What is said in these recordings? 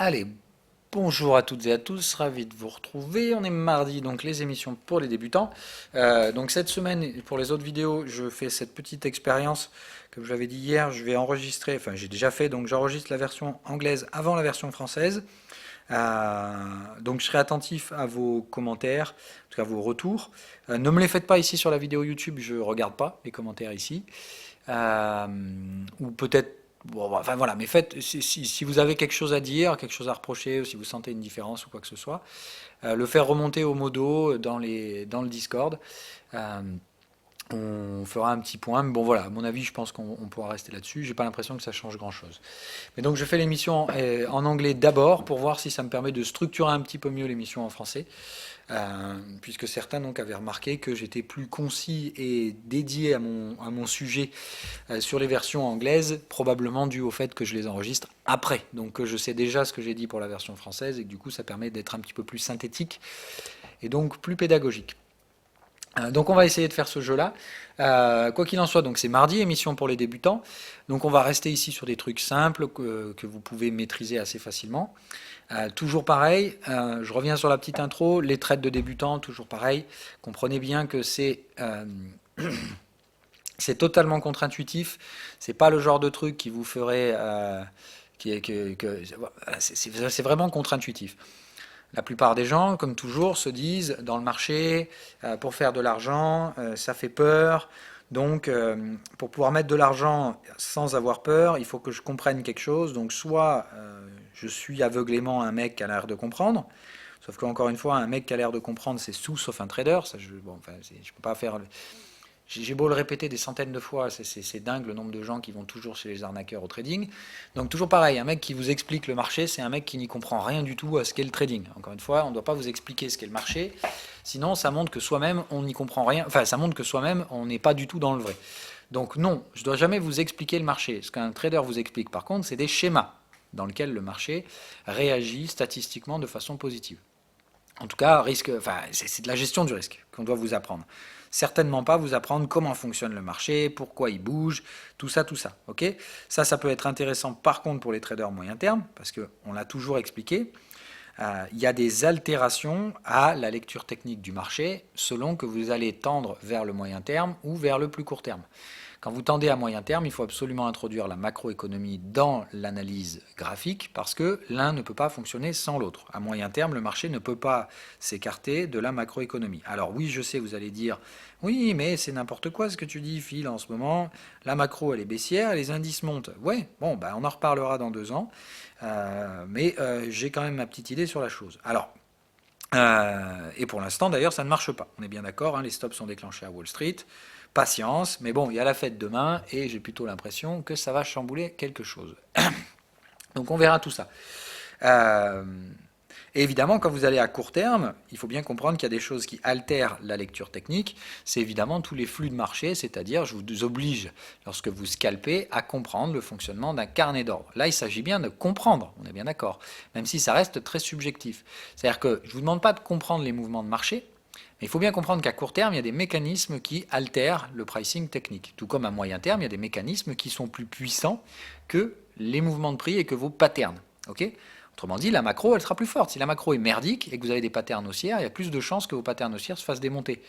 Allez, bonjour à toutes et à tous, ravi de vous retrouver. On est mardi, donc les émissions pour les débutants. Donc cette semaine, et pour les autres vidéos, je fais cette petite expérience. Comme je l'avais dit hier, je vais enregistrer, enfin j'ai déjà fait, donc j'enregistre la version anglaise avant la version française. Donc je serai attentif à vos commentaires, en tout cas à vos retours. Ne me les faites pas ici sur la vidéo YouTube, je ne regarde pas les commentaires ici. Euh, ou peut-être, bon, enfin voilà, mais faites, si vous avez quelque chose à dire, quelque chose à reprocher, ou si vous sentez une différence ou quoi que ce soit, le faire remonter au modo dans le Discord. Euh, on fera un petit point, mais bon voilà, à mon avis, je pense qu'on pourra rester là-dessus. J'ai pas l'impression que ça change grand-chose. Mais donc je fais l'émission en anglais d'abord pour voir si ça me permet de structurer un petit peu mieux l'émission en français. Puisque certains donc avaient remarqué que j'étais plus concis et dédié à mon sujet sur les versions anglaises, probablement dû au fait que je les enregistre après. Donc que je sais déjà ce que j'ai dit pour la version française et que du coup ça permet d'être un petit peu plus synthétique et donc plus pédagogique. Donc on va essayer de faire ce jeu-là. Quoi qu'il en soit, donc c'est mardi, émission pour les débutants. Donc on va rester ici sur des trucs simples que vous pouvez maîtriser assez facilement. Toujours pareil, je reviens sur la petite intro, les traites de débutants, toujours pareil. Comprenez bien que c'est totalement contre-intuitif. C'est pas le genre de truc qui vous ferait, c'est vraiment contre-intuitif. La plupart des gens, comme toujours, se disent dans le marché, pour faire de l'argent, ça fait peur. Donc, pour pouvoir mettre de l'argent sans avoir peur, il faut que je comprenne quelque chose. Donc, soit je suis aveuglément un mec qui a l'air de comprendre, sauf qu'encore une fois, un mec qui a l'air de comprendre, c'est tout sauf un trader. Ça, bon, enfin, je peux pas faire. J'ai beau le répéter des centaines de fois, c'est dingue le nombre de gens qui vont toujours chez les arnaqueurs au trading. Donc toujours pareil, un mec qui vous explique le marché, c'est un mec qui n'y comprend rien du tout à ce qu'est le trading. Encore une fois, on ne doit pas vous expliquer ce qu'est le marché, sinon ça montre que soi-même on n'y comprend rien, enfin ça montre que soi-même on n'est pas du tout dans le vrai. Donc non, je ne dois jamais vous expliquer le marché. Ce qu'un trader vous explique par contre, c'est des schémas dans lesquels le marché réagit statistiquement de façon positive. En tout cas, risque, enfin, c'est de la gestion du risque qu'on doit vous apprendre. Certainement pas vous apprendre comment fonctionne le marché, pourquoi il bouge, tout ça, tout ça. Ok. Ça peut être intéressant par contre pour les traders moyen terme, parce qu'on l'a toujours expliqué. Il y a des altérations à la lecture technique du marché selon que vous allez tendre vers le moyen terme ou vers le plus court terme. Quand vous tendez à moyen terme, il faut absolument introduire la macroéconomie dans l'analyse graphique parce que l'un ne peut pas fonctionner sans l'autre. À moyen terme, le marché ne peut pas s'écarter de la macroéconomie. Alors oui, je sais, vous allez dire, oui, mais c'est n'importe quoi ce que tu dis, Phil, en ce moment. La macro, elle est baissière, les indices montent. Ouais, bon, ben, on en reparlera dans 2 ans. Mais j'ai quand même ma petite idée sur la chose. Alors, et pour l'instant, d'ailleurs, ça ne marche pas. On est bien d'accord, hein, les stops sont déclenchés à Wall Street. Patience, mais bon, il y a la fête demain et j'ai plutôt l'impression que ça va chambouler quelque chose. Donc on verra tout ça. Euh, et évidemment, quand vous allez à court terme, il faut bien comprendre qu'il y a des choses qui altèrent la lecture technique. C'est évidemment tous les flux de marché, c'est-à-dire je vous oblige, lorsque vous scalpez, à comprendre le fonctionnement d'un carnet d'ordre. Là, il s'agit bien de comprendre, on est bien d'accord, même si ça reste très subjectif. C'est-à-dire que je ne vous demande pas de comprendre les mouvements de marché, mais il faut bien comprendre qu'à court terme, il y a des mécanismes qui altèrent le pricing technique. Tout comme à moyen terme, il y a des mécanismes qui sont plus puissants que les mouvements de prix et que vos patterns. Okay. Autrement dit, la macro, elle sera plus forte. Si la macro est merdique et que vous avez des patterns haussières, il y a plus de chances que vos patterns haussières se fassent démonter.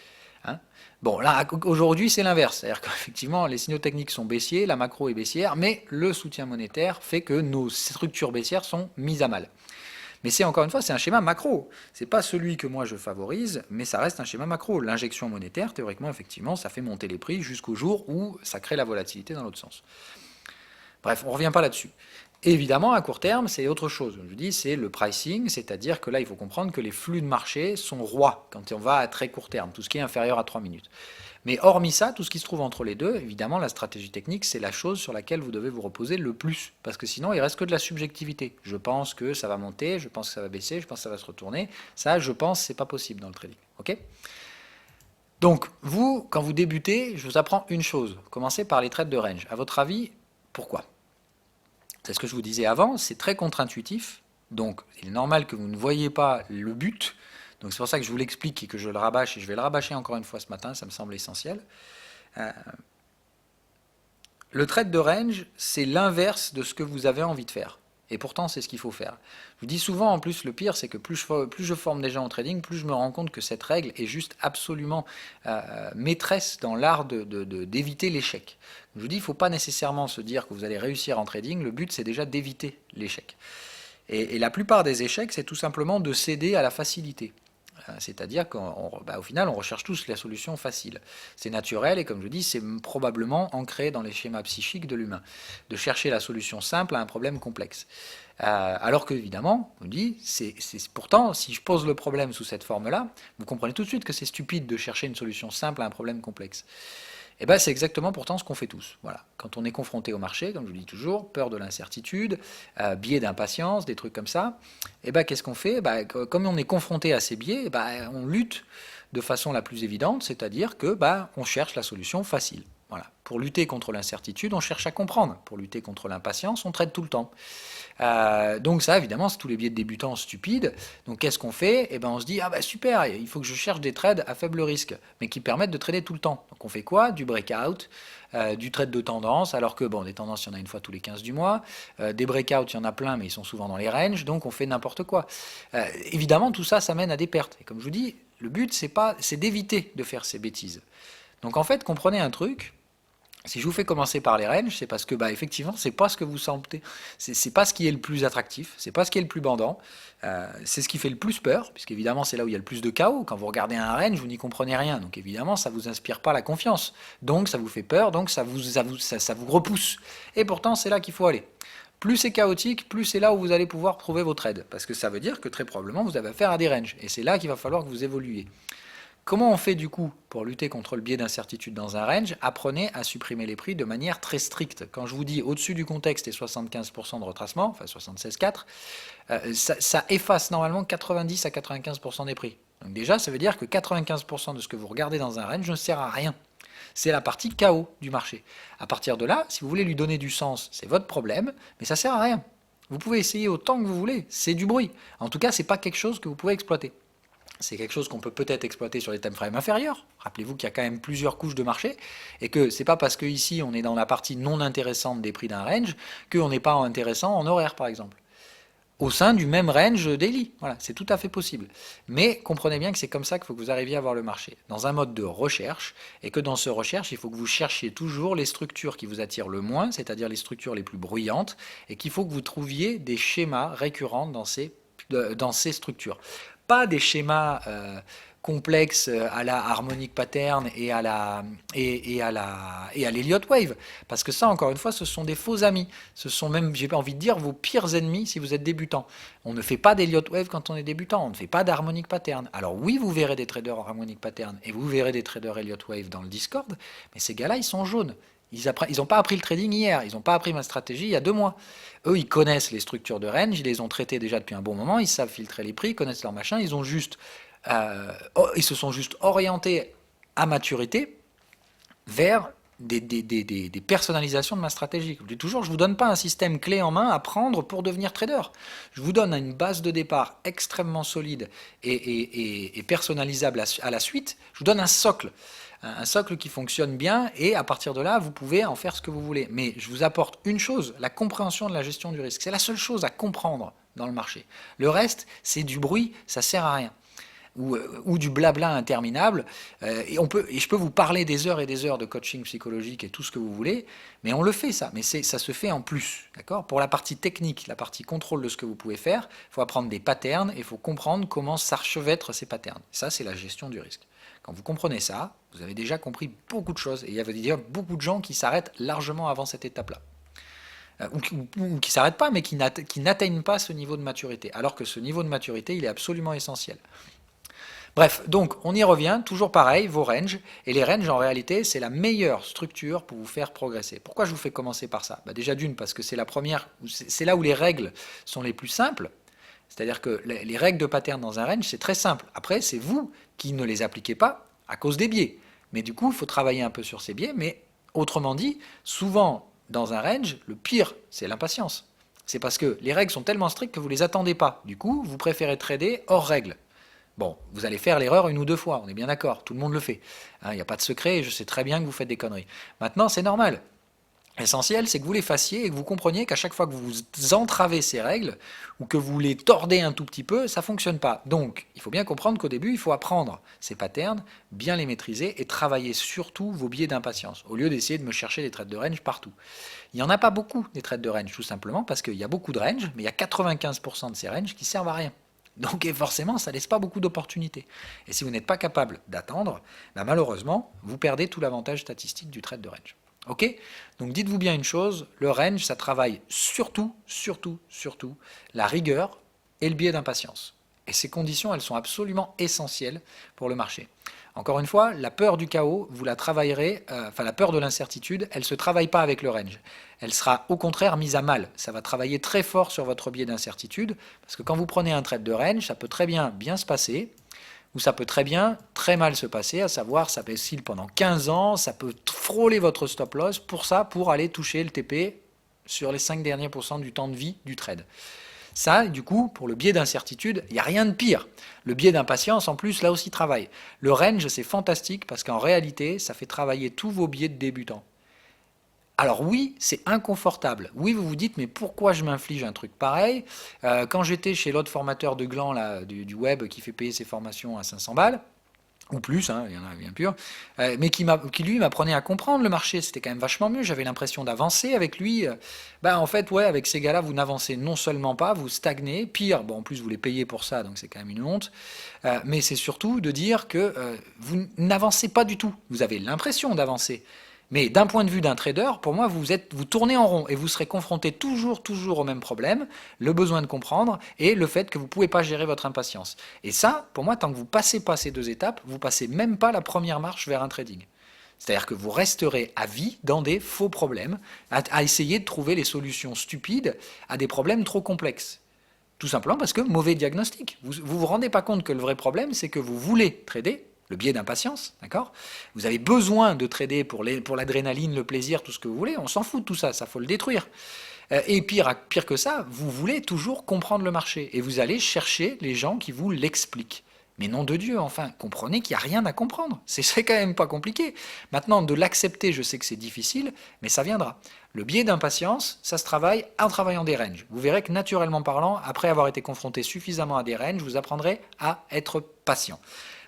Hein. Bon, là, aujourd'hui, c'est l'inverse. C'est-à-dire qu'effectivement, les signaux techniques sont baissiers, la macro est baissière, mais le soutien monétaire fait que nos structures baissières sont mises à mal. Mais c'est encore une fois, c'est un schéma macro. C'est pas celui que moi je favorise, mais ça reste un schéma macro. L'injection monétaire, théoriquement, effectivement, ça fait monter les prix jusqu'au jour où ça crée la volatilité dans l'autre sens. Bref, on ne revient pas là-dessus. Évidemment, à court terme, c'est autre chose. Je dis, c'est le pricing, c'est-à-dire que là, il faut comprendre que les flux de marché sont rois quand on va à très court terme, tout ce qui est inférieur à 3 minutes. Mais hormis ça, tout ce qui se trouve entre les deux, évidemment, la stratégie technique, c'est la chose sur laquelle vous devez vous reposer le plus. Parce que sinon, il reste que de la subjectivité. Je pense que ça va monter, je pense que ça va baisser, je pense que ça va se retourner. Ça, je pense, c'est pas possible dans le trading. Ok ? Donc, vous, quand vous débutez, je vous apprends une chose. Commencez par les trades de range. À votre avis, pourquoi ? C'est ce que je vous disais avant, c'est très contre-intuitif. Donc, il est normal que vous ne voyez pas le but. Donc, c'est pour ça que je vous l'explique et que je le rabâche. Et je vais le rabâcher encore une fois ce matin, ça me semble essentiel. Le trade de range, c'est l'inverse de ce que vous avez envie de faire. Et pourtant, c'est ce qu'il faut faire. Je vous dis souvent, en plus, le pire, c'est que plus je forme des gens au trading, plus je me rends compte que cette règle est juste absolument maîtresse dans l'art d'éviter l'échec. Je vous dis, il ne faut pas nécessairement se dire que vous allez réussir en trading. Le but, c'est déjà d'éviter l'échec. Et la plupart des échecs, c'est tout simplement de céder à la facilité. C'est-à-dire qu'au final, on recherche tous la solution facile. C'est naturel et comme je dis, c'est probablement ancré dans les schémas psychiques de l'humain, de chercher la solution simple à un problème complexe. Alors qu'évidemment, on dit, pourtant, si je pose le problème sous cette forme-là, vous comprenez tout de suite que c'est stupide de chercher une solution simple à un problème complexe. Et bien c'est exactement pourtant ce qu'on fait tous. Voilà. Quand on est confronté au marché, comme je vous dis toujours, peur de l'incertitude, biais d'impatience, des trucs comme ça, et ben qu'est-ce qu'on fait? Comme on est confronté à ces biais, on lutte de façon la plus évidente, c'est-à-dire que on cherche la solution facile. Voilà. Pour lutter contre l'incertitude, on cherche à comprendre. Pour lutter contre l'impatience, on trade tout le temps. Donc ça, évidemment, c'est tous les biais de débutants stupides. Donc qu'est-ce qu'on fait? Eh ben, on se dit, ah bah super, il faut que je cherche des trades à faible risque, mais qui permettent de trader tout le temps. Donc on fait quoi? Du breakout, du trade de tendance, alors que bon, des tendances, il y en a une fois tous les 15 du mois. Des breakouts, il y en a plein, mais ils sont souvent dans les ranges, donc on fait n'importe quoi. Évidemment, tout ça, ça mène à des pertes. Et comme je vous dis, le but, c'est d'éviter de faire ces bêtises. Donc en fait, comprenez un truc. Si je vous fais commencer par les ranges, c'est parce que effectivement, c'est pas ce que vous sentez, c'est pas ce qui est le plus attractif, c'est pas ce qui est le plus bandant, c'est ce qui fait le plus peur, puisqu'évidemment c'est là où il y a le plus de chaos. Quand vous regardez un range, vous n'y comprenez rien, donc évidemment ça vous inspire pas la confiance, donc ça vous fait peur, donc ça vous repousse. Et pourtant c'est là qu'il faut aller. Plus c'est chaotique, plus c'est là où vous allez pouvoir prouver vos trades, parce que ça veut dire que très probablement vous avez affaire à des ranges, et c'est là qu'il va falloir que vous évoluiez. Comment on fait du coup pour lutter contre le biais d'incertitude dans un range? Apprenez à supprimer les prix de manière très stricte. Quand je vous dis au-dessus du contexte et 75% de retracement, enfin 76,4, ça efface normalement 90 à 95% des prix. Donc déjà, ça veut dire que 95% de ce que vous regardez dans un range ne sert à rien. C'est la partie chaos du marché. À partir de là, si vous voulez lui donner du sens, c'est votre problème, mais ça sert à rien. Vous pouvez essayer autant que vous voulez, c'est du bruit. En tout cas, c'est pas quelque chose que vous pouvez exploiter. C'est quelque chose qu'on peut peut-être exploiter sur les time frames inférieurs. Rappelez-vous qu'il y a quand même plusieurs couches de marché et que c'est pas parce que ici on est dans la partie non intéressante des prix d'un range qu'on n'est pas intéressant en horaire par exemple. Au sein du même range daily, voilà, c'est tout à fait possible. Mais comprenez bien que c'est comme ça qu'il faut que vous arriviez à voir le marché, dans un mode de recherche, et que dans ce recherche, il faut que vous cherchiez toujours les structures qui vous attirent le moins, c'est-à-dire les structures les plus bruyantes, et qu'il faut que vous trouviez des schémas récurrents dans ces structures. Pas des schémas complexes à la harmonic pattern et à l'Elliott wave, parce que ça, encore une fois, ce sont des faux amis. Ce sont même, j'ai envie de dire, vos pires ennemis si vous êtes débutant. On ne fait pas d'Elliott wave quand on est débutant, on ne fait pas d'harmonic pattern. Alors oui, vous verrez des traders en harmonic pattern et vous verrez des traders Elliott wave dans le Discord, mais ces gars-là, ils sont jaunes. Ils n'ont pas appris le trading hier, ils n'ont pas appris ma stratégie il y a 2 mois. Eux, ils connaissent les structures de range, ils les ont traitées déjà depuis un bon moment, ils savent filtrer les prix, ils connaissent leur machin, ils se sont juste orientés à maturité vers des personnalisations de ma stratégie. Je dis toujours, je ne vous donne pas un système clé en main à prendre pour devenir trader. Je vous donne une base de départ extrêmement solide et personnalisable à la suite. Je vous donne un socle qui fonctionne bien, et à partir de là, vous pouvez en faire ce que vous voulez. Mais je vous apporte une chose, la compréhension de la gestion du risque. C'est la seule chose à comprendre dans le marché. Le reste, c'est du bruit, ça sert à rien. Ou du blabla interminable, et je peux vous parler des heures et des heures de coaching psychologique et tout ce que vous voulez, mais on le fait ça, mais ça se fait en plus, d'accord? Pour la partie technique, la partie contrôle de ce que vous pouvez faire, il faut apprendre des patterns, et il faut comprendre comment s'archevêtrent ces patterns. Ça, c'est la gestion du risque. Quand vous comprenez ça, vous avez déjà compris beaucoup de choses, et il y a beaucoup de gens qui s'arrêtent largement avant cette étape-là. Ou qui ne s'arrêtent pas, mais qui n'atteignent pas ce niveau de maturité, alors que ce niveau de maturité, il est absolument essentiel. Bref, donc on y revient, toujours pareil, vos ranges, et les ranges en réalité c'est la meilleure structure pour vous faire progresser. Pourquoi je vous fais commencer par ça? Déjà d'une, parce que c'est la première, c'est là où les règles sont les plus simples, c'est-à-dire que les règles de pattern dans un range c'est très simple. Après c'est vous qui ne les appliquez pas à cause des biais, mais du coup il faut travailler un peu sur ces biais, mais autrement dit, souvent dans un range, le pire c'est l'impatience. C'est parce que les règles sont tellement strictes que vous ne les attendez pas, du coup vous préférez trader hors règles. Bon, vous allez faire l'erreur 1 ou 2 fois, on est bien d'accord, tout le monde le fait. Il n'y a pas de secret, et je sais très bien que vous faites des conneries. Maintenant, c'est normal. L'essentiel, c'est que vous les fassiez et que vous compreniez qu'à chaque fois que vous entravez ces règles ou que vous les tordez un tout petit peu, ça ne fonctionne pas. Donc, il faut bien comprendre qu'au début, il faut apprendre ces patterns, bien les maîtriser et travailler surtout vos biais d'impatience, au lieu d'essayer de me chercher des trades de range partout. Il n'y en a pas beaucoup des trades de range, tout simplement parce qu'il y a beaucoup de range, mais il y a 95% de ces ranges qui servent à rien. Donc et forcément, ça ne laisse pas beaucoup d'opportunités. Et si vous n'êtes pas capable d'attendre, bah malheureusement, vous perdez tout l'avantage statistique du trade de range. Ok? Donc dites-vous bien une chose, le range, ça travaille surtout, la rigueur et le biais d'impatience. Et ces conditions, elles sont absolument essentielles pour le marché. Encore une fois, la peur du chaos, vous la travaillerez, la peur de l'incertitude, elle ne se travaille pas avec le range. Elle sera au contraire mise à mal. Ça va travailler très fort sur votre biais d'incertitude, parce que quand vous prenez un trade de range, ça peut très bien se passer, ou ça peut très mal se passer, à savoir ça oscille pendant 15 ans, ça peut frôler votre stop loss pour aller toucher le TP sur les 5 derniers pourcents du temps de vie du trade. Ça, du coup, pour le biais d'incertitude, il n'y a rien de pire. Le biais d'impatience, en plus, là aussi travaille. Le range, c'est fantastique parce qu'en réalité, ça fait travailler tous vos biais de débutants. Alors oui, c'est inconfortable. Oui, vous vous dites, mais pourquoi je m'inflige un truc pareil? Quand j'étais chez l'autre formateur de gland là, du web qui fait payer ses formations à 500 balles, ou plus, hein, il y en a bien pur, mais qui lui m'apprenait à comprendre le marché, c'était quand même vachement mieux, j'avais l'impression d'avancer avec lui. En fait, ouais, avec ces gars-là, vous n'avancez non seulement pas, vous stagnez, pire, bon, en plus vous les payez pour ça, donc c'est quand même une honte, mais c'est surtout de dire que vous n'avancez pas du tout, vous avez l'impression d'avancer. Mais d'un point de vue d'un trader, pour moi, vous tournez en rond et vous serez confronté toujours au même problème, le besoin de comprendre et le fait que vous ne pouvez pas gérer votre impatience. Et ça, pour moi, tant que vous ne passez pas ces deux étapes, vous ne passez même pas la première marche vers un trading. C'est-à-dire que vous resterez à vie dans des faux problèmes, à essayer de trouver les solutions stupides à des problèmes trop complexes. Tout simplement parce que mauvais diagnostic. Vous ne vous rendez pas compte que le vrai problème, c'est que vous voulez trader, le biais d'impatience, d'accord? Vous avez besoin de trader pour l'adrénaline, le plaisir, tout ce que vous voulez, on s'en fout de tout ça, ça faut le détruire. Et pire que ça, vous voulez toujours comprendre le marché, et vous allez chercher les gens qui vous l'expliquent. Mais nom de Dieu, enfin, comprenez qu'il n'y a rien à comprendre. C'est quand même pas compliqué. Maintenant, de l'accepter, je sais que c'est difficile, mais ça viendra. Le biais d'impatience, ça se travaille en travaillant des ranges. Vous verrez que naturellement parlant, après avoir été confronté suffisamment à des ranges, vous apprendrez à être patient.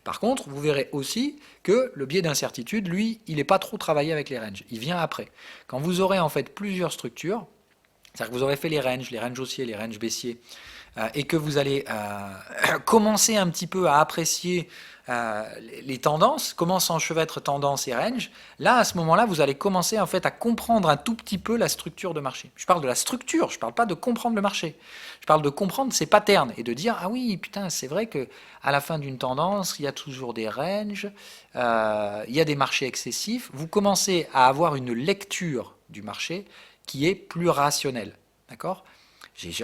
Par contre, vous verrez aussi que le biais d'incertitude, lui, il n'est pas trop travaillé avec les ranges. Il vient après. Quand vous aurez en fait plusieurs structures, c'est-à-dire que vous aurez fait les ranges haussiers, les ranges baissiers, et que vous allez commencer un petit peu à apprécier les tendances, comment s'enchevêtrent tendance et range, là, à ce moment-là, vous allez commencer en fait à comprendre un tout petit peu la structure de marché. Je parle de la structure, je ne parle pas de comprendre le marché. Je parle de comprendre ses patterns et de dire, ah oui, putain, c'est vrai que à la fin d'une tendance, il y a toujours des ranges, il y a des marchés excessifs. Vous commencez à avoir une lecture du marché qui est plus rationnelle. D'accord ?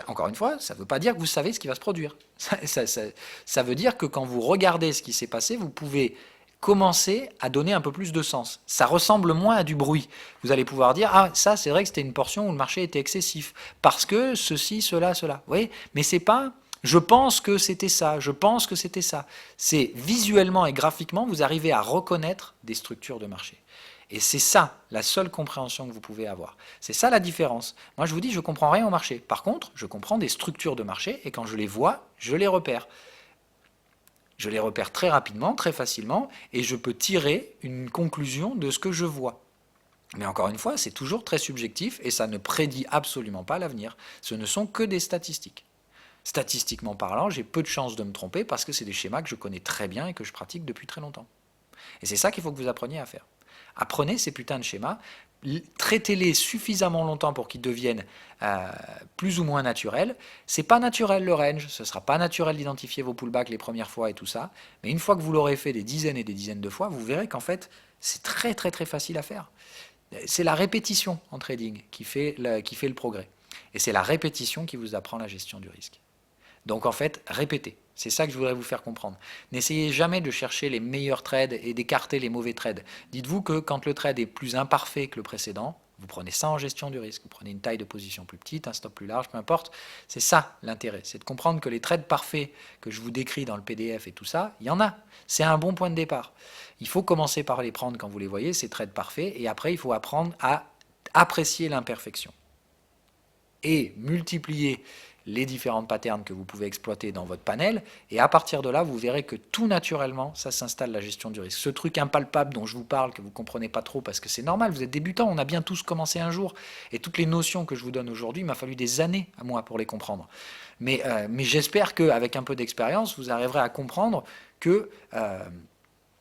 Encore une fois, ça ne veut pas dire que vous savez ce qui va se produire. Ça veut dire que quand vous regardez ce qui s'est passé, vous pouvez commencer à donner un peu plus de sens. Ça ressemble moins à du bruit. Vous allez pouvoir dire, ah, ça c'est vrai que c'était une portion où le marché était excessif, parce que ceci, cela, cela. Vous voyez ? Mais c'est pas, je pense que c'était ça, je pense que c'était ça. C'est visuellement et graphiquement, vous arrivez à reconnaître des structures de marché. Et c'est ça, la seule compréhension que vous pouvez avoir. C'est ça la différence. Moi, je vous dis, je ne comprends rien au marché. Par contre, je comprends des structures de marché, et quand je les vois, je les repère. Je les repère très rapidement, très facilement, et je peux tirer une conclusion de ce que je vois. Mais encore une fois, c'est toujours très subjectif, et ça ne prédit absolument pas l'avenir. Ce ne sont que des statistiques. Statistiquement parlant, j'ai peu de chances de me tromper, parce que c'est des schémas que je connais très bien et que je pratique depuis très longtemps. Et c'est ça qu'il faut que vous appreniez à faire. Apprenez ces putains de schémas, traitez-les suffisamment longtemps pour qu'ils deviennent plus ou moins naturels. C'est pas naturel le range, ce sera pas naturel d'identifier vos pullbacks les premières fois et tout ça, mais une fois que vous l'aurez fait des dizaines et des dizaines de fois, vous verrez qu'en fait, c'est très facile à faire. C'est la répétition en trading qui fait le progrès. Et c'est la répétition qui vous apprend la gestion du risque. Donc en fait, répétez. C'est ça que je voudrais vous faire comprendre. N'essayez jamais de chercher les meilleurs trades et d'écarter les mauvais trades. Dites-vous que quand le trade est plus imparfait que le précédent, vous prenez ça en gestion du risque. Vous prenez une taille de position plus petite, un stop plus large, peu importe. C'est ça l'intérêt. C'est de comprendre que les trades parfaits que je vous décris dans le PDF et tout ça, il y en a. C'est un bon point de départ. Il faut commencer par les prendre quand vous les voyez, ces trades parfaits, et après il faut apprendre à appréciez l'imperfection et multipliez les différentes patterns que vous pouvez exploiter dans votre panel, et à partir de là, vous verrez que tout naturellement, ça s'installe la gestion du risque. Ce truc impalpable dont je vous parle, que vous ne comprenez pas trop, parce que c'est normal, vous êtes débutant, on a bien tous commencé un jour, et toutes les notions que je vous donne aujourd'hui, il m'a fallu des années à moi pour les comprendre. Mais j'espère qu'avec un peu d'expérience, vous arriverez à comprendre que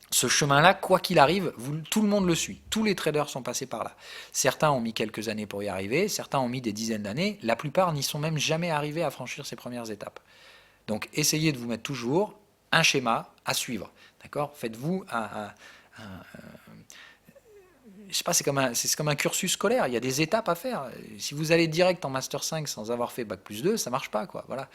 ce chemin-là, quoi qu'il arrive, tout le monde le suit. Tous les traders sont passés par là. Certains ont mis quelques années pour y arriver, certains ont mis des dizaines d'années, la plupart n'y sont même jamais arrivés à franchir ces premières étapes. Donc essayez de vous mettre toujours un schéma à suivre. D'accord ? Faites-vous je sais pas, c'est comme un cursus scolaire, il y a des étapes à faire. Si vous allez direct en Master 5 sans avoir fait Bac plus 2, ça marche pas, quoi. Voilà.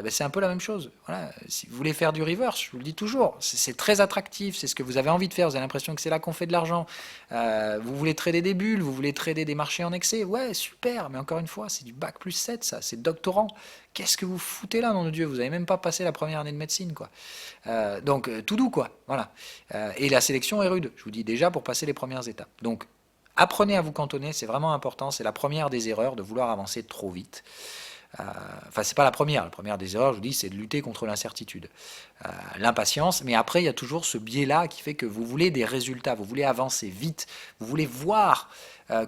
C'est un peu la même chose. Voilà. Si vous voulez faire du reverse, je vous le dis toujours, c'est très attractif, c'est ce que vous avez envie de faire, vous avez l'impression que c'est là qu'on fait de l'argent. Vous voulez trader des bulles, vous voulez trader des marchés en excès, ouais, super, mais encore une fois, c'est du Bac plus 7, ça, c'est doctorant. Qu'est-ce que vous foutez là, nom de Dieu? Vous n'avez même pas passé la première année de médecine, quoi. Donc, tout doux, quoi. Voilà. Et la sélection est rude, je vous dis déjà, pour passer les premières étapes. Donc, apprenez à vous cantonner, c'est vraiment important. C'est la première des erreurs de vouloir avancer trop vite. Enfin, c'est pas la première. La première des erreurs, je vous dis, c'est de lutter contre l'incertitude, l'impatience. Mais après, il y a toujours ce biais-là qui fait que vous voulez des résultats, vous voulez avancer vite, vous voulez voir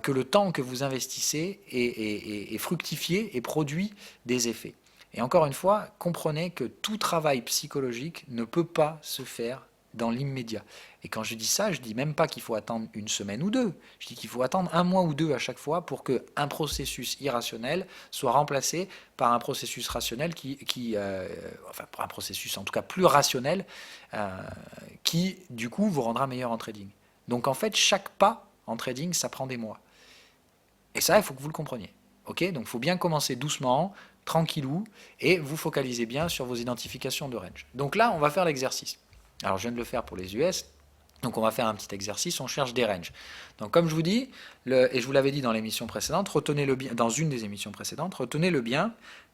que le temps que vous investissez est fructifié et produit des effets. Et encore une fois, comprenez que tout travail psychologique ne peut pas se faire dans l'immédiat. Et quand je dis ça, je ne dis même pas qu'il faut attendre une semaine ou deux. Je dis qu'il faut attendre un mois ou deux à chaque fois pour qu'un processus irrationnel soit remplacé par un processus rationnel enfin, pour un processus en tout cas plus rationnel, qui du coup vous rendra meilleur en trading. Donc en fait, chaque pas en trading, ça prend des mois. Et ça, il faut que vous le compreniez. Okay, donc il faut bien commencer doucement, tranquillou, et vous focalisez bien sur vos identifications de range. Donc là, on va faire l'exercice. Alors je viens de le faire pour les US, donc on va faire un petit exercice, on cherche des ranges. Donc comme je vous dis, et je vous l'avais dit dans l'émission précédente, retenez-le bien, dans une des émissions précédentes, retenez-le bien,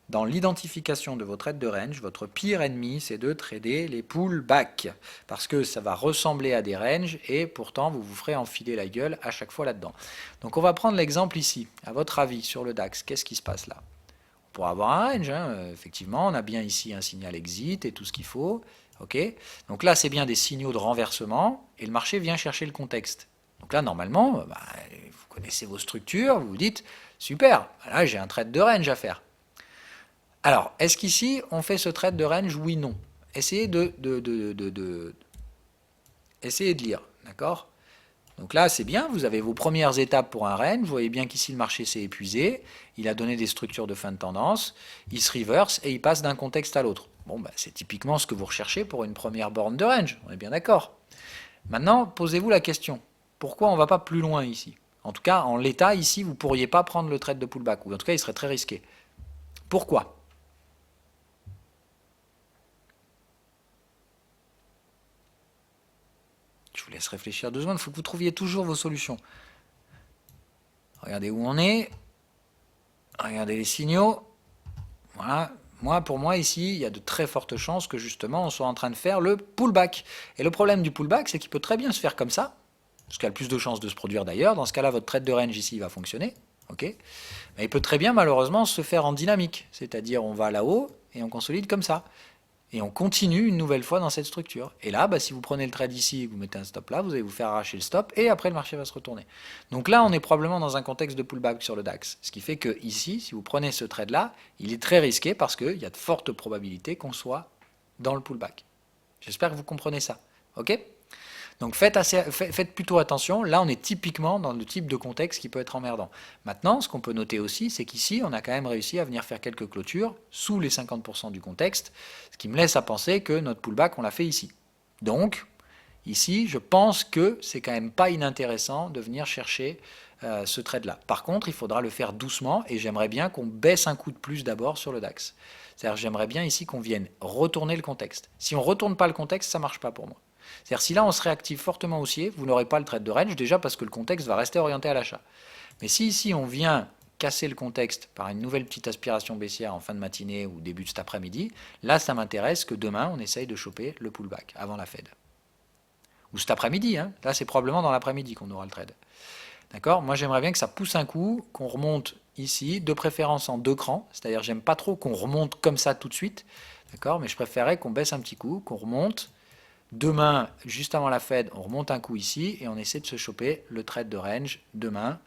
dans l'identification de vos trades de range, votre pire ennemi, c'est de trader les pullbacks, parce que ça va ressembler à des ranges, et pourtant vous vous ferez enfiler la gueule à chaque fois là-dedans. Donc on va prendre l'exemple ici. À votre avis, sur le DAX, qu'est-ce qui se passe là? On pourra avoir un range, hein. Effectivement, on a bien ici un signal exit et tout ce qu'il faut. Okay, donc là, c'est bien des signaux de renversement, et le marché vient chercher le contexte. Donc là, normalement, vous connaissez vos structures, vous vous dites, super, là j'ai un trade de range à faire. Alors, est-ce qu'ici, on fait ce trade de range? Oui, non. Essayez essayez de lire, d'accord? Donc là, c'est bien, vous avez vos premières étapes pour un range, vous voyez bien qu'ici, le marché s'est épuisé, il a donné des structures de fin de tendance, il se reverse et il passe d'un contexte à l'autre. Bon, c'est typiquement ce que vous recherchez pour une première borne de range, on est bien d'accord. Maintenant, posez-vous la question, pourquoi on ne va pas plus loin ici? En tout cas, en l'état, ici, vous ne pourriez pas prendre le trade de pullback, ou en tout cas, il serait très risqué. Pourquoi? Je vous laisse réfléchir 2 secondes, il faut que vous trouviez toujours vos solutions. Regardez où on est, regardez les signaux, voilà. Pour moi, ici, il y a de très fortes chances que justement, on soit en train de faire le pullback. Et le problème du pullback, c'est qu'il peut très bien se faire comme ça, ce qui a le plus de chances de se produire d'ailleurs. Dans ce cas-là, votre trade de range ici va fonctionner. Okay, mais il peut très bien, malheureusement, se faire en dynamique. C'est-à-dire, on va là-haut et on consolide comme ça. Et on continue une nouvelle fois dans cette structure. Et là, si vous prenez le trade ici et que vous mettez un stop là, vous allez vous faire arracher le stop et après le marché va se retourner. Donc là, on est probablement dans un contexte de pullback sur le DAX. Ce qui fait que ici, si vous prenez ce trade là, il est très risqué parce qu'il y a de fortes probabilités qu'on soit dans le pullback. J'espère que vous comprenez ça. Ok ? Donc faites plutôt attention, là on est typiquement dans le type de contexte qui peut être emmerdant. Maintenant, ce qu'on peut noter aussi, c'est qu'ici on a quand même réussi à venir faire quelques clôtures sous les 50% du contexte, ce qui me laisse à penser que notre pullback on l'a fait ici. Donc, ici, je pense que c'est quand même pas inintéressant de venir chercher ce trade-là. Par contre, il faudra le faire doucement et j'aimerais bien qu'on baisse un coup de plus d'abord sur le DAX. C'est-à-dire j'aimerais bien ici qu'on vienne retourner le contexte. Si on ne retourne pas le contexte, ça ne marche pas pour moi. C'est-à-dire si là on se réactive fortement haussier, vous n'aurez pas le trade de range déjà parce que le contexte va rester orienté à l'achat. Mais si ici on vient casser le contexte par une nouvelle petite aspiration baissière en fin de matinée ou début de cet après-midi, là ça m'intéresse que demain on essaye de choper le pullback avant la Fed. Ou cet après-midi, hein. Là c'est probablement dans l'après-midi qu'on aura le trade. D'accord? Moi, j'aimerais bien que ça pousse un coup, qu'on remonte ici, de préférence en 2 crans. C'est-à-dire, j'aime pas trop qu'on remonte comme ça tout de suite. D'accord? Mais je préférerais qu'on baisse un petit coup, qu'on remonte. Demain, juste avant la Fed, on remonte un coup ici et on essaie de se choper le trade de range demain,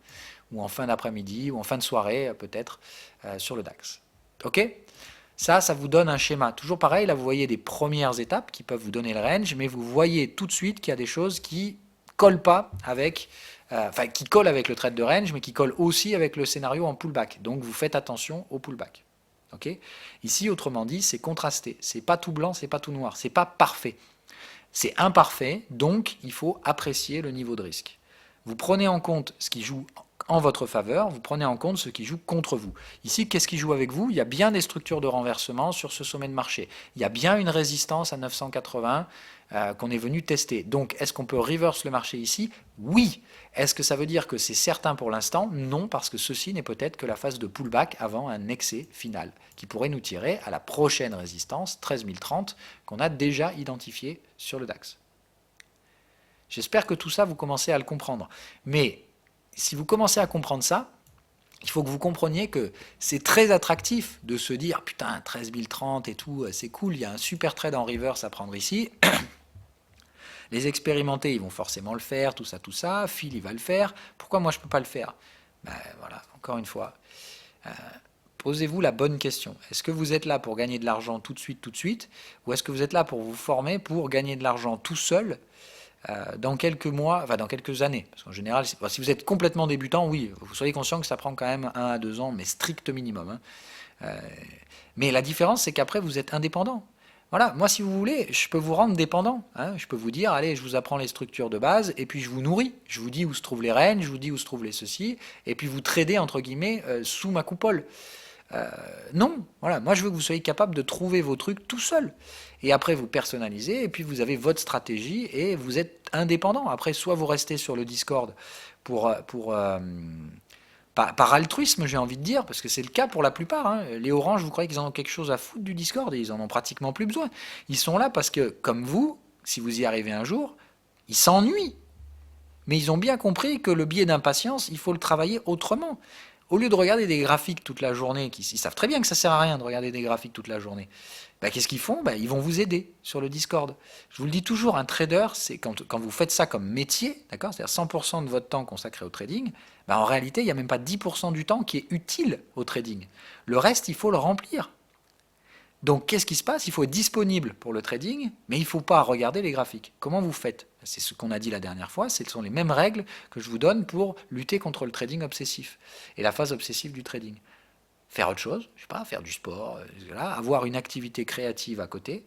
ou en fin d'après-midi, ou en fin de soirée, peut-être, sur le DAX. Ok? Ça vous donne un schéma. Toujours pareil, là, vous voyez des premières étapes qui peuvent vous donner le range, mais vous voyez tout de suite qu'il y a des choses qui collent pas avec, enfin, qui collent avec le trade de range, mais qui collent aussi avec le scénario en pullback. Donc, vous faites attention au pullback. Ok? Ici, autrement dit, c'est contrasté. C'est pas tout blanc, c'est pas tout noir. C'est pas parfait. C'est imparfait, donc il faut apprécier le niveau de risque. Vous prenez en compte ce qui joue en votre faveur, vous prenez en compte ce qui joue contre vous. Ici, qu'est-ce qui joue avec vous? Il y a bien des structures de renversement sur ce sommet de marché. Il y a bien une résistance à 980 qu'on est venu tester. Donc, est-ce qu'on peut reverse le marché ici? Oui. Est-ce que ça veut dire que c'est certain pour l'instant? Non, parce que ceci n'est peut-être que la phase de pullback avant un excès final, qui pourrait nous tirer à la prochaine résistance, 13 030, qu'on a déjà identifiée sur le DAX. J'espère que tout ça, vous commencez à le comprendre. Mais si vous commencez à comprendre ça, il faut que vous compreniez que c'est très attractif de se dire « Putain, 13 030 et tout, c'est cool, il y a un super trade en reverse à prendre ici. » Les expérimentés, ils vont forcément le faire, tout ça. Phil, il va le faire. Pourquoi moi, je ne peux pas le faire? Ben voilà, encore une fois. Posez-vous la bonne question. Est-ce que vous êtes là pour gagner de l'argent tout de suite, ou est-ce que vous êtes là pour vous former pour gagner de l'argent tout seul dans quelques mois, enfin dans quelques années? Parce qu'en général, si vous êtes complètement débutant, oui, vous soyez conscient que ça prend quand même 1 à 2 ans, mais strict minimum. Mais la différence, c'est qu'après, vous êtes indépendant. Voilà, moi, si vous voulez, je peux vous rendre dépendant. Je peux vous dire, allez, je vous apprends les structures de base, et puis je vous nourris. Je vous dis où se trouvent les ranges, je vous dis où se trouvent les ceci, et puis vous tradez, entre guillemets, sous ma coupole. Non, voilà, moi je veux que vous soyez capable de trouver vos trucs tout seul. Et après vous personnalisez, et puis vous avez votre stratégie, et vous êtes indépendant. Après, soit vous restez sur le Discord par altruisme, j'ai envie de dire, parce que c'est le cas pour la plupart. Les oranges, vous croyez qu'ils en ont quelque chose à foutre du Discord, et ils en ont pratiquement plus besoin. Ils sont là parce que, comme vous, si vous y arrivez un jour, ils s'ennuient. Mais ils ont bien compris que le biais d'impatience, il faut le travailler autrement. Au lieu de regarder des graphiques toute la journée, ils savent très bien que ça sert à rien de regarder des graphiques toute la journée. Qu'est-ce qu'ils font? Ils vont vous aider sur le Discord. Je vous le dis toujours, un trader, c'est quand vous faites ça comme métier, d'accord, c'est-à-dire 100% de votre temps consacré au trading, en réalité, il n'y a même pas 10% du temps qui est utile au trading. Le reste, il faut le remplir. Donc, qu'est-ce qui se passe? Il faut être disponible pour le trading, mais il ne faut pas regarder les graphiques. Comment vous faites? C'est ce qu'on a dit la dernière fois, ce sont les mêmes règles que je vous donne pour lutter contre le trading obsessif et la phase obsessive du trading. Faire autre chose, je sais pas, faire du sport, avoir une activité créative à côté.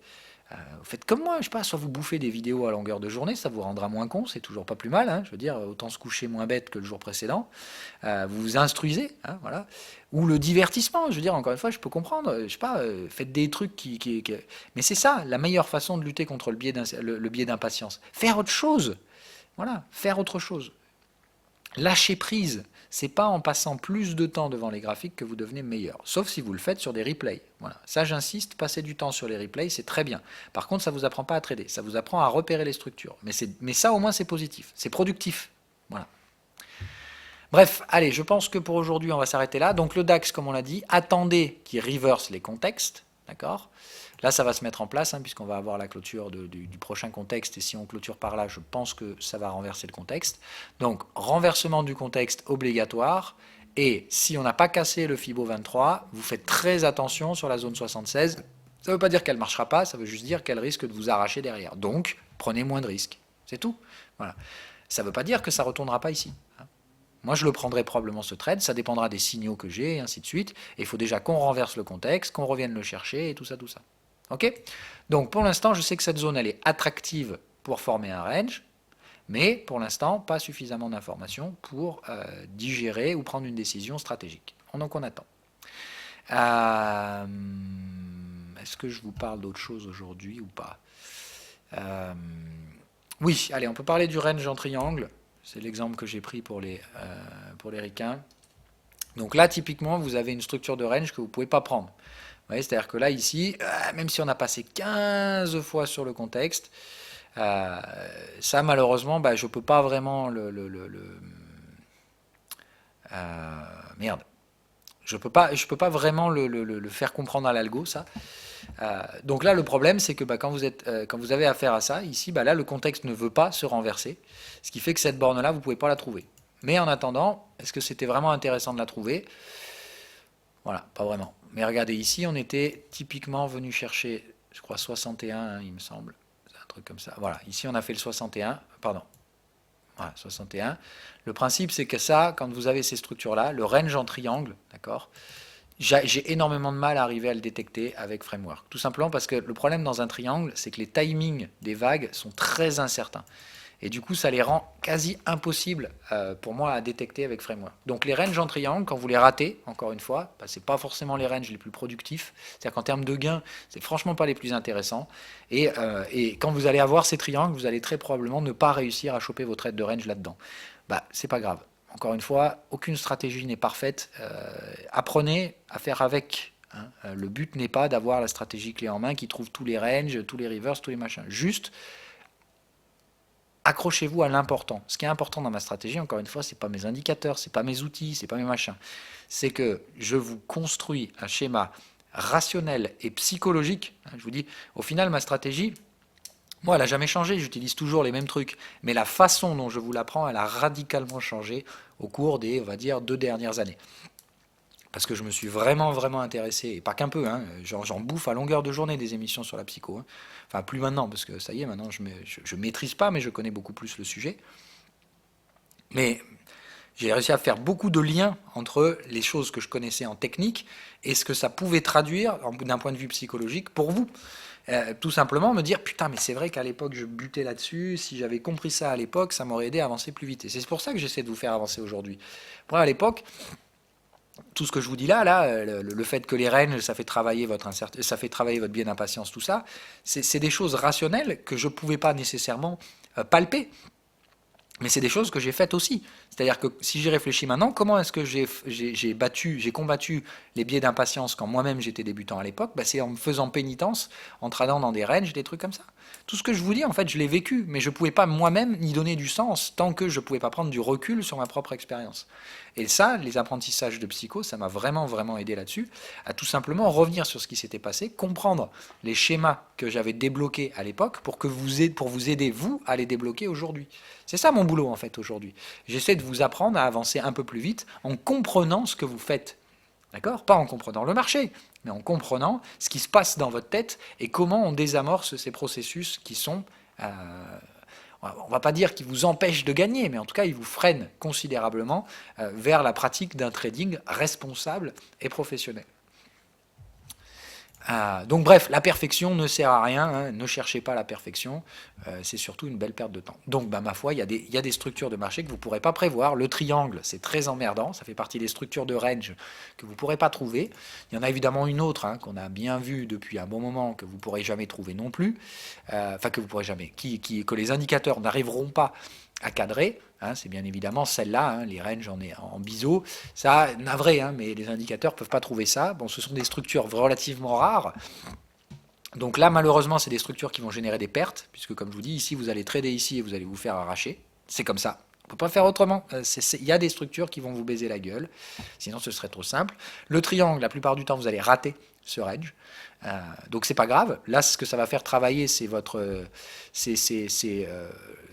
Vous faites comme moi, je sais pas, soit vous bouffez des vidéos à longueur de journée, ça vous rendra moins con, c'est toujours pas plus mal, je veux dire, autant se coucher moins bête que le jour précédent. Vous vous instruisez, voilà. Ou le divertissement, je veux dire, encore une fois, je peux comprendre, je sais pas, faites des trucs Mais c'est ça, la meilleure façon de lutter contre le biais d'impatience. Faire autre chose, voilà, faire autre chose. Lâcher prise, c'est pas en passant plus de temps devant les graphiques que vous devenez meilleur, sauf si vous le faites sur des replays. Voilà. Ça, j'insiste, passer du temps sur les replays, c'est très bien. Par contre, ça vous apprend pas à trader, ça vous apprend à repérer les structures. Mais ça, au moins, c'est positif, c'est productif. Voilà. Bref, allez, je pense que pour aujourd'hui, on va s'arrêter là. Donc le DAX, comme on l'a dit, attendez qu'il reverse les contextes, d'accord? Là, ça va se mettre en place, puisqu'on va avoir la clôture du prochain contexte, et si on clôture par là, je pense que ça va renverser le contexte. Donc, renversement du contexte obligatoire, et si on n'a pas cassé le Fibo 23, vous faites très attention sur la zone 76. Ça ne veut pas dire qu'elle ne marchera pas, ça veut juste dire qu'elle risque de vous arracher derrière. Donc, prenez moins de risques. C'est tout. Voilà. Ça ne veut pas dire que ça ne retournera pas ici. Moi, je le prendrai probablement ce trade, ça dépendra des signaux que j'ai, et ainsi de suite. Et il faut déjà qu'on renverse le contexte, qu'on revienne le chercher, et tout ça, tout ça. Ok? Donc pour l'instant, je sais que cette zone elle est attractive pour former un range, mais pour l'instant, pas suffisamment d'informations pour digérer ou prendre une décision stratégique. Donc on attend. Est-ce que je vous parle d'autre chose aujourd'hui ou pas? Oui, allez, on peut parler du range en triangle. C'est l'exemple que j'ai pris pour les ricains. Donc là, typiquement, vous avez une structure de range que vous ne pouvez pas prendre. C'est-à-dire que là, ici, même si on a passé 15 fois sur le contexte, ça, malheureusement, je ne peux pas vraiment Merde. Je peux pas vraiment le faire comprendre à l'algo, ça. Donc là, le problème, c'est que quand vous avez affaire à ça, ici, là, le contexte ne veut pas se renverser, ce qui fait que cette borne-là, vous ne pouvez pas la trouver. Mais en attendant, est-ce que c'était vraiment intéressant de la trouver? Voilà, pas vraiment. Mais regardez, ici, on était typiquement venu chercher, je crois, 61, hein, il me semble. C'est un truc comme ça. Voilà, ici, on a fait le 61, pardon. Voilà, 61. Le principe, c'est que ça, quand vous avez ces structures-là, le range en triangle, d'accord, j'ai énormément de mal à arriver à le détecter avec Framework. Tout simplement parce que le problème dans un triangle, c'est que les timings des vagues sont très incertains. Et du coup, ça les rend quasi impossibles pour moi à détecter avec Framework. Donc les ranges en triangle, quand vous les ratez, encore une fois, ce n'est pas forcément les ranges les plus productifs. C'est-à-dire qu'en termes de gains, c'est franchement pas les plus intéressants. Et quand vous allez avoir ces triangles, vous allez très probablement ne pas réussir à choper vos trades de range là-dedans. C'est pas grave. Encore une fois, aucune stratégie n'est parfaite. Apprenez à faire avec. Hein. Le but n'est pas d'avoir la stratégie clé en main qui trouve tous les ranges, tous les reverse, tous les machins. Juste, accrochez-vous à l'important. Ce qui est important dans ma stratégie, encore une fois, c'est pas mes indicateurs, c'est pas mes outils, c'est pas mes machins. C'est que je vous construis un schéma rationnel et psychologique. Je vous dis, au final, ma stratégie, moi, elle n'a jamais changé, j'utilise toujours les mêmes trucs. Mais la façon dont je vous l'apprends, elle a radicalement changé au cours des, on va dire, 2 dernières années. Parce que je me suis vraiment, vraiment intéressé, et pas qu'un peu, hein, j'en bouffe à longueur de journée des émissions sur la psycho. Hein. Enfin, plus maintenant, parce que ça y est, maintenant, je maîtrise pas, mais je connais beaucoup plus le sujet. Mais j'ai réussi à faire beaucoup de liens entre les choses que je connaissais en technique et ce que ça pouvait traduire d'un point de vue psychologique pour vous. Tout simplement me dire, putain, mais c'est vrai qu'à l'époque, je butais là-dessus. Si j'avais compris ça à l'époque, ça m'aurait aidé à avancer plus vite. Et c'est pour ça que j'essaie de vous faire avancer aujourd'hui. Moi, à l'époque, tout ce que je vous dis là, le fait que les ranges, ça fait travailler votre biais d'impatience, tout ça, c'est des choses rationnelles que je ne pouvais pas nécessairement palper. Mais c'est des choses que j'ai faites aussi. C'est-à-dire que si j'y réfléchis maintenant, comment est-ce que j'ai combattu les biais d'impatience quand moi-même j'étais débutant à l'époque? C'est en me faisant pénitence, en tradant dans des ranges, des trucs comme ça. Tout ce que je vous dis, en fait, je l'ai vécu, mais je ne pouvais pas moi-même y donner du sens tant que je ne pouvais pas prendre du recul sur ma propre expérience. Et ça, les apprentissages de psycho, ça m'a vraiment, vraiment aidé là-dessus, à tout simplement revenir sur ce qui s'était passé, comprendre les schémas que j'avais débloqués à l'époque pour vous aider, vous, à les débloquer aujourd'hui. C'est ça mon boulot, en fait, aujourd'hui. J'essaie de vous apprendre à avancer un peu plus vite en comprenant ce que vous faites. D'accord? Pas en comprenant le marché, mais en comprenant ce qui se passe dans votre tête et comment on désamorce ces processus qui sont, on ne va pas dire qu'ils vous empêchent de gagner, mais en tout cas, ils vous freinent considérablement vers la pratique d'un trading responsable et professionnel. Donc bref, la perfection ne sert à rien, hein, ne cherchez pas la perfection, c'est surtout une belle perte de temps. Donc ma foi, il y a des structures de marché que vous ne pourrez pas prévoir. Le triangle, c'est très emmerdant, ça fait partie des structures de range que vous ne pourrez pas trouver. Il y en a évidemment une autre hein, qu'on a bien vue depuis un bon moment, que vous ne pourrez jamais trouver non plus, enfin que vous pourrez jamais, que les indicateurs n'arriveront pas à cadrer, hein, c'est bien évidemment celle-là, hein, les ranges en biseau, ça, navré, hein, mais les indicateurs ne peuvent pas trouver ça. Bon, ce sont des structures relativement rares. Donc là, malheureusement, c'est des structures qui vont générer des pertes, puisque comme je vous dis, ici, vous allez trader ici et vous allez vous faire arracher. C'est comme ça. On ne peut pas faire autrement. Il y a des structures qui vont vous baiser la gueule, sinon ce serait trop simple. Le triangle, la plupart du temps, vous allez rater ce range. Donc c'est pas grave. Là, ce que ça va faire travailler, c'est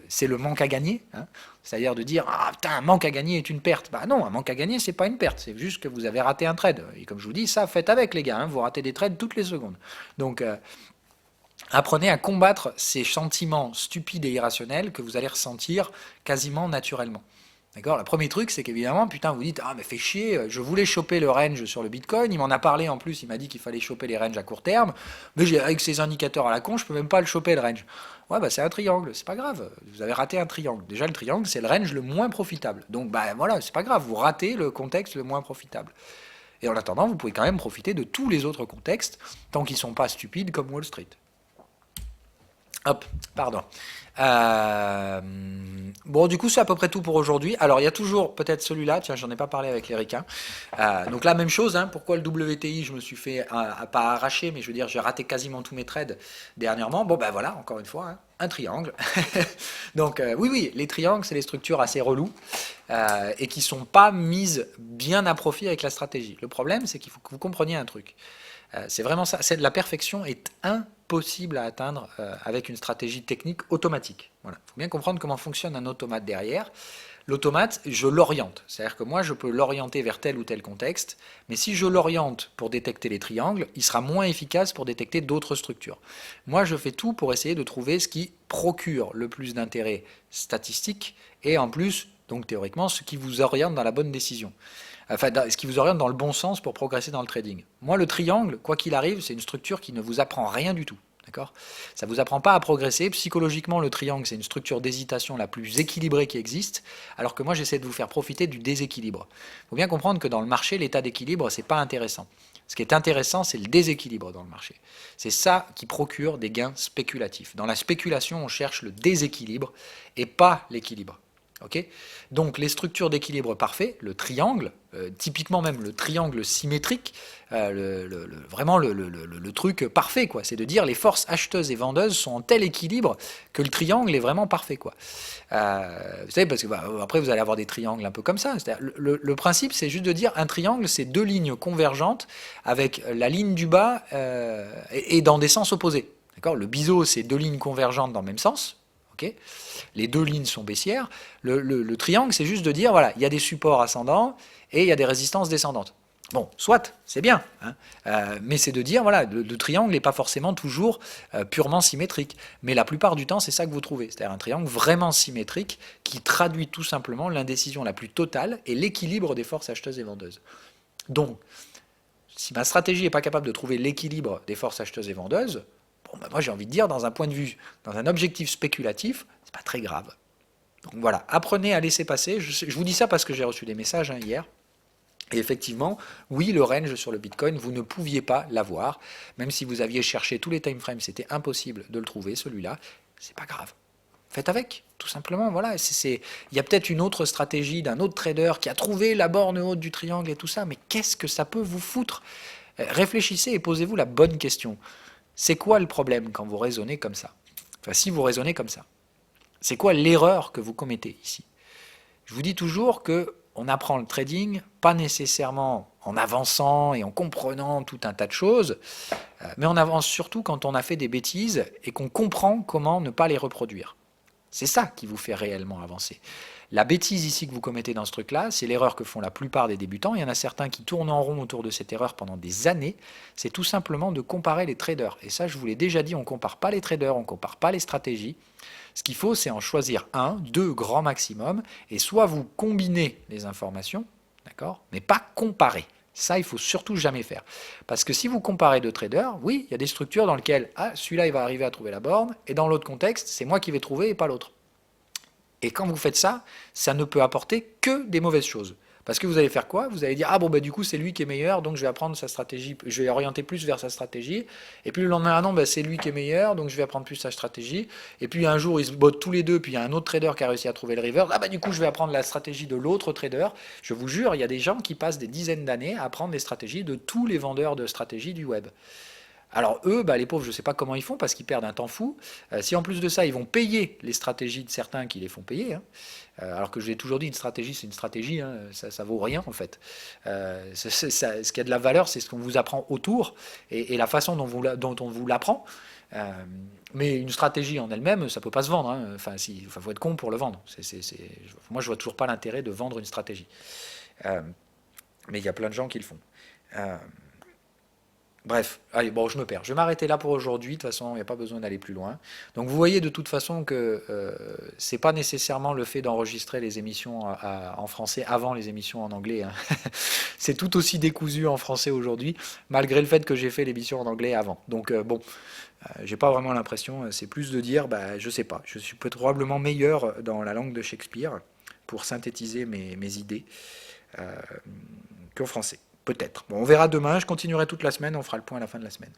c'est le manque à gagner, hein. C'est-à-dire de dire ah putain, un manque à gagner est une perte. Bah non, un manque à gagner c'est pas une perte, c'est juste que vous avez raté un trade. Et comme je vous dis, ça faites avec les gars, hein, vous ratez des trades toutes les secondes. Donc apprenez à combattre ces sentiments stupides et irrationnels que vous allez ressentir quasiment naturellement. D'accord? Le premier truc, c'est qu'évidemment, putain, vous dites, ah, mais fais chier, je voulais choper le range sur le Bitcoin, il m'en a parlé en plus, il m'a dit qu'il fallait choper les ranges à court terme, mais avec ces indicateurs à la con, je peux même pas le choper le range. Ouais, c'est un triangle, c'est pas grave, vous avez raté un triangle. Déjà, le triangle, c'est le range le moins profitable. Donc, voilà, c'est pas grave, vous ratez le contexte le moins profitable. Et en attendant, vous pouvez quand même profiter de tous les autres contextes, tant qu'ils sont pas stupides comme Wall Street. Hop, pardon. Euh, bon, du coup, c'est à peu près tout pour aujourd'hui. Alors, il y a toujours peut-être celui-là. Tiens, j'en ai pas parlé avec les ricains. Donc, la même chose. Hein, pourquoi le WTI, je me suis fait, pas arracher, mais je veux dire, j'ai raté quasiment tous mes trades dernièrement. Bon, ben voilà, encore une fois, hein, un triangle. Donc, oui, oui, les triangles, c'est des structures assez reloues et qui sont pas mises bien à profit avec la stratégie. Le problème, c'est qu'il faut que vous compreniez un truc. C'est vraiment ça. La perfection est impossible à atteindre avec une stratégie technique automatique. Voilà. Il faut bien comprendre comment fonctionne un automate derrière. L'automate, je l'oriente. C'est-à-dire que moi, je peux l'orienter vers tel ou tel contexte, mais si je l'oriente pour détecter les triangles, il sera moins efficace pour détecter d'autres structures. Moi, je fais tout pour essayer de trouver ce qui procure le plus d'intérêt statistique et en plus, donc théoriquement, ce qui vous oriente dans la bonne décision. Enfin, ce qui vous oriente dans le bon sens pour progresser dans le trading. Moi, le triangle, quoi qu'il arrive, c'est une structure qui ne vous apprend rien du tout. D'accord ? Ça ne vous apprend pas à progresser. Psychologiquement, le triangle, c'est une structure d'hésitation la plus équilibrée qui existe, alors que moi, j'essaie de vous faire profiter du déséquilibre. Il faut bien comprendre que dans le marché, l'état d'équilibre, c'est pas intéressant. Ce qui est intéressant, c'est le déséquilibre dans le marché. C'est ça qui procure des gains spéculatifs. Dans la spéculation, on cherche le déséquilibre et pas l'équilibre. Okay, donc les structures d'équilibre parfait, le triangle, typiquement même le triangle symétrique, vraiment le truc parfait, quoi. C'est de dire les forces acheteuses et vendeuses sont en tel équilibre que le triangle est vraiment parfait, quoi. Vous savez, parce que après vous allez avoir des triangles un peu comme ça. Le principe, c'est juste de dire un triangle, c'est deux lignes convergentes avec la ligne du bas et dans des sens opposés. D'accord ? Le biseau, c'est deux lignes convergentes dans le même sens. Okay, les deux lignes sont baissières. Le triangle, c'est juste de dire, voilà, il y a des supports ascendants et il y a des résistances descendantes. Bon, soit, c'est bien, hein, mais c'est de dire, voilà, le triangle n'est pas forcément toujours purement symétrique. Mais la plupart du temps, c'est ça que vous trouvez. C'est-à-dire un triangle vraiment symétrique qui traduit tout simplement l'indécision la plus totale et l'équilibre des forces acheteuses et vendeuses. Donc, si ma stratégie n'est pas capable de trouver l'équilibre des forces acheteuses et vendeuses, bon, ben moi j'ai envie de dire, dans un point de vue, dans un objectif spéculatif, c'est pas très grave. Donc voilà, apprenez à laisser passer. Je vous dis ça parce que j'ai reçu des messages hier. Et effectivement, oui, le range sur le Bitcoin, vous ne pouviez pas l'avoir. Même si vous aviez cherché tous les time frames, c'était impossible de le trouver, celui-là. C'est pas grave. Faites avec, tout simplement. Voilà. Il y a peut-être une autre stratégie d'un autre trader qui a trouvé la borne haute du triangle et tout ça, mais qu'est-ce que ça peut vous foutre? Réfléchissez et posez-vous la bonne question. C'est quoi le problème quand vous raisonnez comme ça? Enfin, si vous raisonnez comme ça. C'est quoi l'erreur que vous commettez ici? Je vous dis toujours que on apprend le trading pas nécessairement en avançant et en comprenant tout un tas de choses, mais on avance surtout quand on a fait des bêtises et qu'on comprend comment ne pas les reproduire. C'est ça qui vous fait réellement avancer. La bêtise ici que vous commettez dans ce truc-là, c'est l'erreur que font la plupart des débutants. Il y en a certains qui tournent en rond autour de cette erreur pendant des années. C'est tout simplement de comparer les traders. Et ça, je vous l'ai déjà dit, on ne compare pas les traders, on ne compare pas les stratégies. Ce qu'il faut, c'est en choisir un, deux grand maximum, et soit vous combinez les informations, d'accord, mais pas comparer. Ça, il faut surtout jamais faire. Parce que si vous comparez deux traders, oui, il y a des structures dans lesquelles celui-là, il va arriver à trouver la borne, et dans l'autre contexte, c'est moi qui vais trouver et pas l'autre. Et quand vous faites ça, ça ne peut apporter que des mauvaises choses. Parce que vous allez faire quoi? Vous allez dire, ah bon, bah du coup, c'est lui qui est meilleur, donc je vais apprendre sa stratégie, je vais orienter plus vers sa stratégie. Et puis le lendemain, ah non, bah, c'est lui qui est meilleur, donc je vais apprendre plus sa stratégie. Et puis un jour, ils se bottent tous les deux, puis il y a un autre trader qui a réussi à trouver le reverse. Ah bah du coup, je vais apprendre la stratégie de l'autre trader. Je vous jure, il y a des gens qui passent des dizaines d'années à apprendre les stratégies de tous les vendeurs de stratégies du web. Alors eux, bah, les pauvres, je ne sais pas comment ils font parce qu'ils perdent un temps fou. Si en plus de ça, ils vont payer les stratégies de certains qui les font payer, hein, alors que je l'ai toujours dit, une stratégie, c'est une stratégie, hein, ça ne vaut rien en fait. Ce qui a de la valeur, c'est ce qu'on vous apprend autour et la façon dont on vous l'apprend. Mais une stratégie en elle-même, ça ne peut pas se vendre. Hein. Enfin, faut être con pour le vendre. Moi, je ne vois toujours pas l'intérêt de vendre une stratégie. Mais il y a plein de gens qui le font. Bref, allez, bon, je me perds. Je vais m'arrêter là pour aujourd'hui. De toute façon, il n'y a pas besoin d'aller plus loin. Donc, vous voyez de toute façon que c'est pas nécessairement le fait d'enregistrer les émissions en français avant les émissions en anglais. Hein. C'est tout aussi décousu en français aujourd'hui, malgré le fait que j'ai fait l'émission en anglais avant. Donc, bon, j'ai pas vraiment l'impression. C'est plus de dire, bah, je sais pas. Je suis probablement meilleur dans la langue de Shakespeare pour synthétiser mes idées qu'en français. Peut-être. Bon, on verra demain. Je continuerai toute la semaine. On fera le point à la fin de la semaine.